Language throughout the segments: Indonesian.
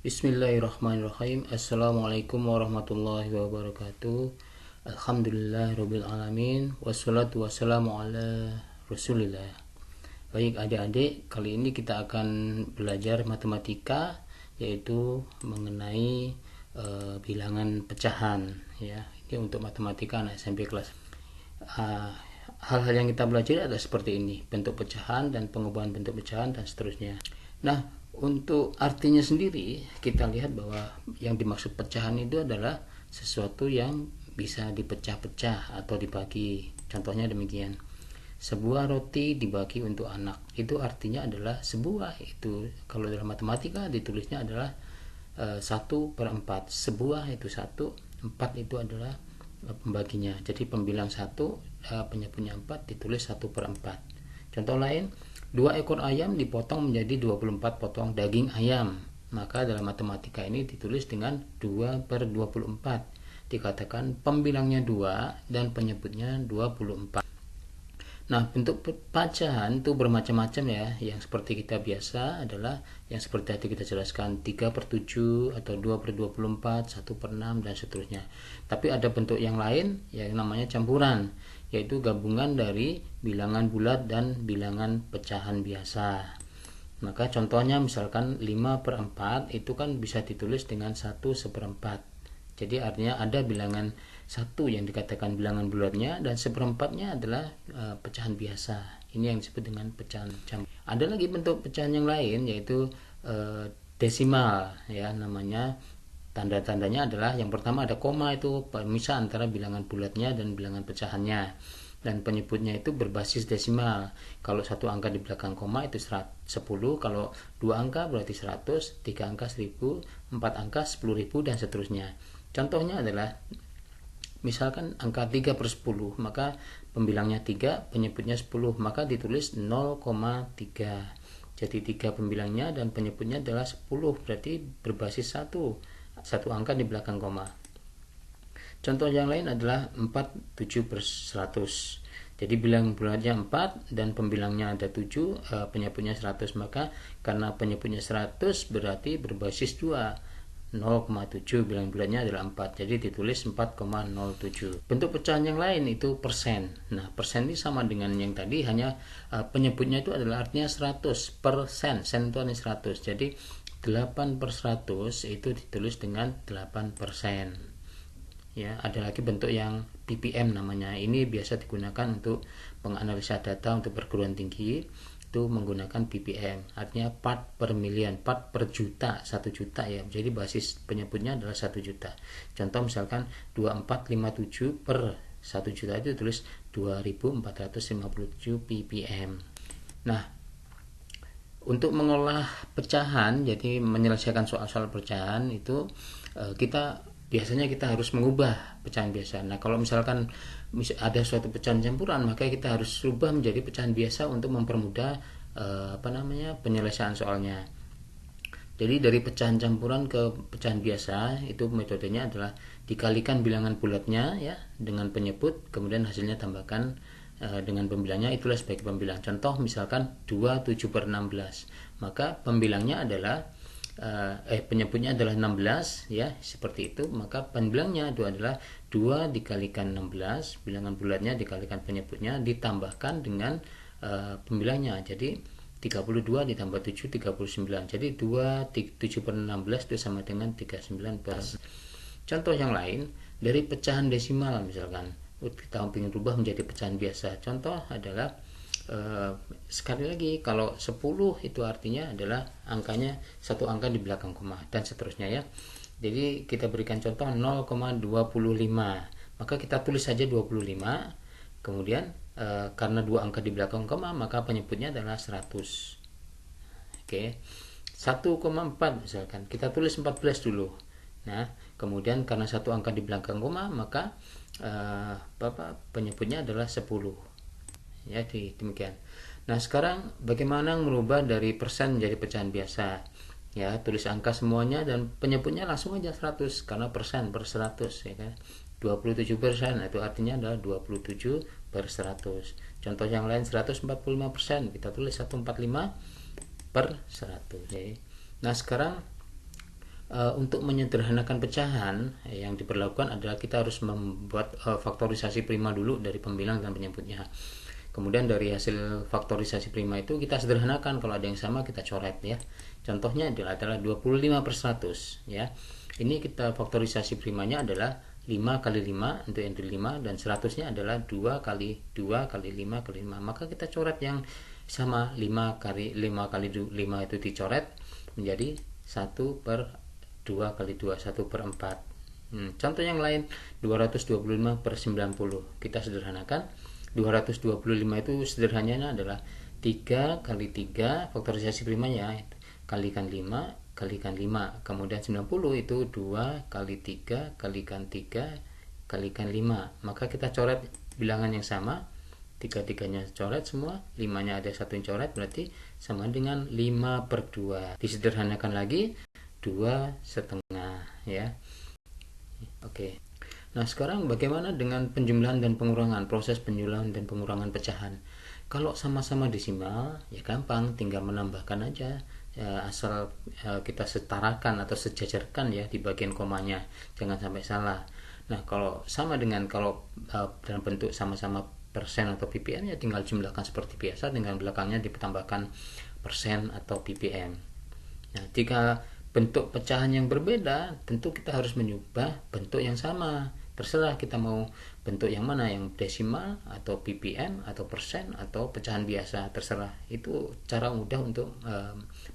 Bismillahirrahmanirrahim. Assalamualaikum warahmatullahi wabarakatuh. Alhamdulillah alamin. Wassalatu wassalamu ala rasulillah. Baik adik-adik, kali ini kita akan belajar matematika, yaitu mengenai bilangan pecahan ya. Ini untuk matematika anak SMP kelas. Hal-hal yang kita belajar adalah seperti ini: bentuk pecahan dan pengubahan bentuk pecahan dan seterusnya. Nah, untuk artinya sendiri kita lihat bahwa yang dimaksud pecahan itu adalah sesuatu yang bisa dipecah-pecah atau dibagi. Contohnya demikian: sebuah roti dibagi untuk anak, itu artinya adalah sebuah. Itu kalau dalam matematika ditulisnya adalah 1/4. Sebuah itu 1, 4 itu adalah pembaginya. Jadi pembilang 1 punya 4 ditulis 1/4. Contoh lain, 2 ekor ayam dipotong menjadi 24 potong daging ayam. Maka dalam matematika ini ditulis dengan 2/24. Dikatakan pembilangnya 2 dan penyebutnya 24. Nah, bentuk pecahan itu bermacam-macam ya. Yang seperti kita biasa adalah yang seperti tadi kita jelaskan, 3/7 atau 2/24, 1/6 dan seterusnya. Tapi ada bentuk yang lain yang namanya campuran, yaitu gabungan dari bilangan bulat dan bilangan pecahan biasa. Maka contohnya misalkan 5/4 itu kan bisa ditulis dengan 1/4. Jadi artinya ada bilangan 1 yang dikatakan bilangan bulatnya dan 1/4-nya adalah pecahan biasa. Ini yang disebut dengan pecahan campur. Ada lagi bentuk pecahan yang lain, yaitu desimal ya namanya. Tanda-tandanya adalah yang pertama ada koma, itu pemisah antara bilangan bulatnya dan bilangan pecahannya. Dan penyebutnya itu berbasis desimal. Kalau satu angka di belakang koma itu 10, kalau 2 angka berarti 100, 3 angka 1000, 4 angka 10.000 dan seterusnya. Contohnya adalah misalkan angka 3/10, maka pembilangnya 3, penyebutnya 10, maka ditulis 0,3. Jadi 3 pembilangnya dan penyebutnya adalah 10, berarti berbasis 1 angka di belakang koma. Contoh yang lain adalah 4/7/100. Jadi bilang bulatnya 4 dan pembilangnya ada 7, penyebutnya 100, maka karena penyebutnya 100 berarti berbasis 2. 0,7 bilang bulatnya adalah 4, jadi ditulis 4,07. Bentuk pecahan yang lain itu persen. Nah, persen ini sama dengan yang tadi, hanya penyebutnya itu adalah artinya 100%. Sen itu artinya 100, jadi 8/100 itu ditulis dengan 8%. Ya, ada lagi bentuk yang ppm namanya. Ini biasa digunakan untuk penganalisa data untuk perguruan tinggi, itu menggunakan ppm, artinya part per million, part per juta, 1 juta ya. Jadi basis penyebutnya adalah 1 juta. Contoh misalkan 2457 per 1 juta itu tulis 2457 ppm. Nah, untuk mengolah pecahan, jadi menyelesaikan soal-soal pecahan itu kita harus mengubah pecahan biasa. Nah, kalau misalkan ada suatu pecahan campuran, maka kita harus rubah menjadi pecahan biasa untuk mempermudah penyelesaian soalnya. Jadi dari pecahan campuran ke pecahan biasa itu metodenya adalah dikalikan bilangan bulatnya ya dengan penyebut, kemudian hasilnya tambahkan dengan pembilangnya, itulah sebagai pembilang. Contoh misalkan 27/16, maka pembilangnya adalah penyebutnya adalah 16 ya, seperti itu. Maka pembilangnya itu adalah 2 dikalikan 16, bilangan bulatnya dikalikan penyebutnya, ditambahkan dengan pembilangnya. Jadi 32 ditambah 7 39. Jadi 27/16 itu sama dengan 39. Contoh yang lain dari pecahan desimal, misalkan kita ingin rubah menjadi pecahan biasa. Contoh adalah sekali lagi, kalau 10 itu artinya adalah angkanya 1 angka di belakang koma dan seterusnya ya. Jadi kita berikan contoh 0,25, maka kita tulis saja 25, kemudian karena 2 angka di belakang koma maka penyebutnya adalah 100. Oke. 1,4 misalkan kita tulis 14 dulu. Nah, kemudian karena 1 angka di belakang koma maka penyebutnya adalah 10. Ya, demikian. Nah, sekarang bagaimana merubah dari persen menjadi pecahan biasa? Ya, tulis angka semuanya dan penyebutnya langsung aja 100 karena persen per 100 ya kan. 27%, itu artinya adalah 27/100. Contoh yang lain 145%, kita tulis 145/100 ya. Nah, sekarang Untuk menyederhanakan pecahan, yang diperlakukan adalah kita harus membuat faktorisasi prima dulu dari pembilang dan penyebutnya. Kemudian dari hasil faktorisasi prima itu kita sederhanakan, kalau ada yang sama kita coret ya. Contohnya adalah 25/100 ya. Ini kita faktorisasi primanya adalah 5 kali 5 untuk yang 5, dan 100-nya adalah 2 kali 2 kali 5 kali 5. Maka kita coret yang sama, 5 kali 5 kali 5 itu dicoret menjadi 1/2 kali 2, 1/4. Contoh yang lain, 225/90. Kita sederhanakan. 225 itu sederhananya adalah 3 kali 3, faktorisasi primanya kalikan 5 kalikan 5. Kemudian 90 itu 2 kali 3 kalikan 3 kalikan 5. Maka kita coret bilangan yang sama, 3-3-nya coret semua, 5-nya ada satu yang coret, berarti sama dengan 5/2. Disederhanakan lagi, 2,5 ya. Oke. Nah, sekarang bagaimana dengan penjumlahan dan pengurangan, proses penjumlahan dan pengurangan pecahan? Kalau sama-sama desimal, ya gampang, tinggal menambahkan aja, ya, asal kita setarakan atau sejajarkan ya di bagian komanya, jangan sampai salah. Nah, kalau sama dengan kalau dalam bentuk sama-sama persen atau ppm, ya tinggal jumlahkan seperti biasa dengan belakangnya ditambahkan persen atau ppm. Nah, jika bentuk pecahan yang berbeda, tentu kita harus menyubah bentuk yang sama. Terserah kita mau bentuk yang mana, yang desimal atau ppm atau persen atau pecahan biasa, terserah. Itu cara mudah untuk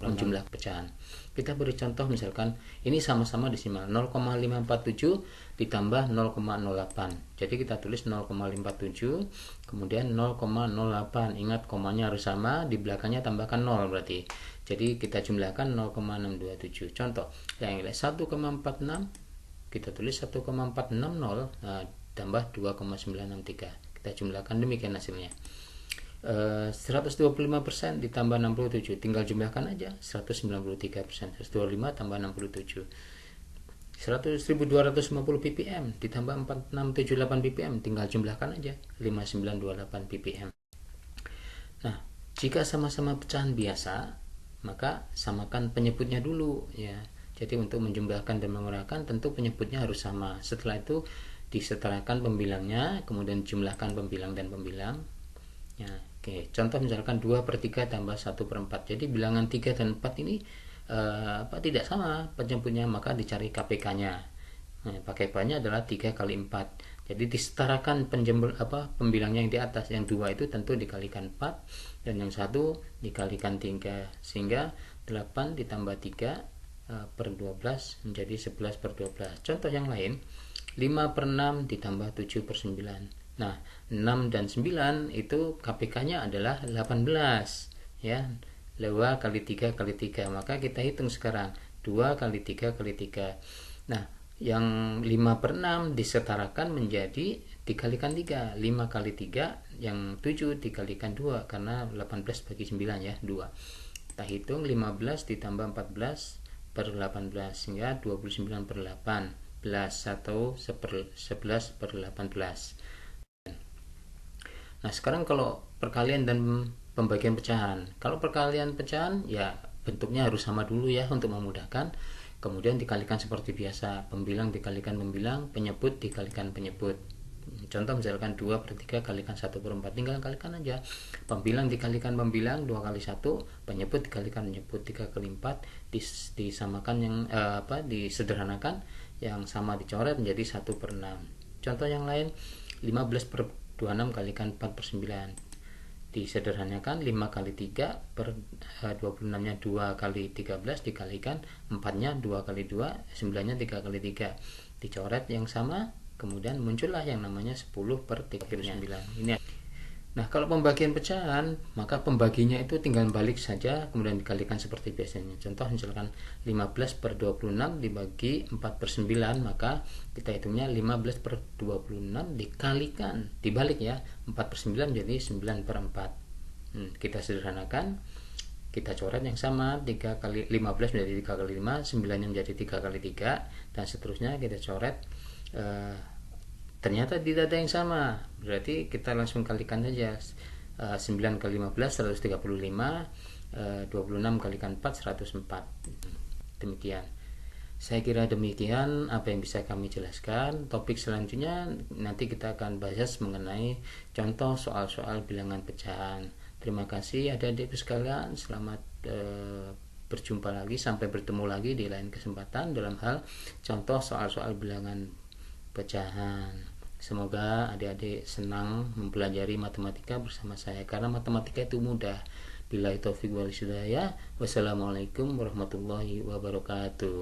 menjumlah pecahan. Kita beri contoh, misalkan ini sama-sama desimal, 0,547 ditambah 0,08. Jadi kita tulis 0,547 kemudian 0,08. Ingat komanya harus sama, di belakangnya tambahkan 0 berarti. Jadi kita jumlahkan 0,627. Contoh yang 1,46, kita tulis 1,460 tambah 2,963. Kita jumlahkan, demikian hasilnya. 125% ditambah 67, tinggal jumlahkan aja, 193%. 125 tambah 67, 1250 ppm ditambah 4678 ppm, tinggal jumlahkan aja, 5928 ppm. Nah, jika sama-sama pecahan biasa, maka samakan penyebutnya dulu ya. Jadi untuk menjumlahkan dan mengurangkan tentu penyebutnya harus sama. Setelah itu disetarakan pembilangnya, kemudian jumlahkan pembilang dan pembilang ya. Oke, contoh misalkan 2/3 tambah 1/4. Jadi bilangan 3 dan 4 ini tidak sama penyebutnya, maka dicari KPK-nya. Nah, KPK-nya adalah 3 kali 4. Jadi disetarakan pembilangnya yang di atas, yang 2 itu tentu dikalikan 4 dan yang 1 dikalikan 3, sehingga 8 ditambah 3 per 12 menjadi 11/12. Contoh yang lain, 5/6 ditambah 7/9. Nah, 6 dan 9 itu KPK-nya adalah 18 ya. 2 kali 3 kali 3. Maka kita hitung sekarang 2 kali 3 kali 3. Nah, yang 5/6 disetarakan menjadi dikalikan 3. 5 kali 3 yang 7 dikalikan 2, karena 18 bagi 9 ya, 2. Kita hitung 15 ditambah 14 per 18, sehingga 29/18 atau 11/18. Nah, sekarang kalau perkalian dan pembagian pecahan. Kalau perkalian pecahan ya bentuknya harus sama dulu ya untuk memudahkan. Kemudian dikalikan seperti biasa, pembilang dikalikan pembilang, penyebut dikalikan penyebut. Contoh misalkan 2/3 kalikan 1/4, tinggal kalikan aja. Pembilang dikalikan pembilang 2 kali 1, penyebut dikalikan penyebut 3 kali 4, disamakan yang disederhanakan, yang sama dicoret menjadi 1/6. Contoh yang lain, 15/26 kalikan 4/9. Disederhanakan, 5 kali 3 per 26 nya 2 kali 13 dikalikan 4 nya 2 kali 2, 9 nya 3 kali 3, dicoret yang sama, kemudian muncullah yang namanya 10/39 ini. Nah, kalau pembagian pecahan, maka pembaginya itu tinggal balik saja, kemudian dikalikan seperti biasanya. Contoh misalkan 15/26 dibagi 4/9, maka kita hitungnya 15/26 dikalikan, dibalik ya, 4/9 jadi 9/4. Kita sederhanakan, kita coret yang sama, 3 kali 15 menjadi 3 kali 5, 9 yang menjadi 3 kali 3, dan seterusnya kita coret. Ternyata tidak ada yang sama, berarti kita langsung kalikan saja. 9 kali 15 135, 26 kalikan 4 104. Demikian. Saya kira demikian apa yang bisa kami jelaskan. Topik selanjutnya nanti kita akan bahas mengenai contoh soal-soal bilangan pecahan. Terima kasih adik-adikku sekalian. Selamat berjumpa lagi, sampai bertemu lagi di lain kesempatan dalam hal contoh soal-soal bilangan pecahan. Semoga adik-adik senang mempelajari matematika bersama saya, karena matematika itu mudah. Billahi taufiq wal hidayah. Wassalamualaikum warahmatullahi wabarakatuh.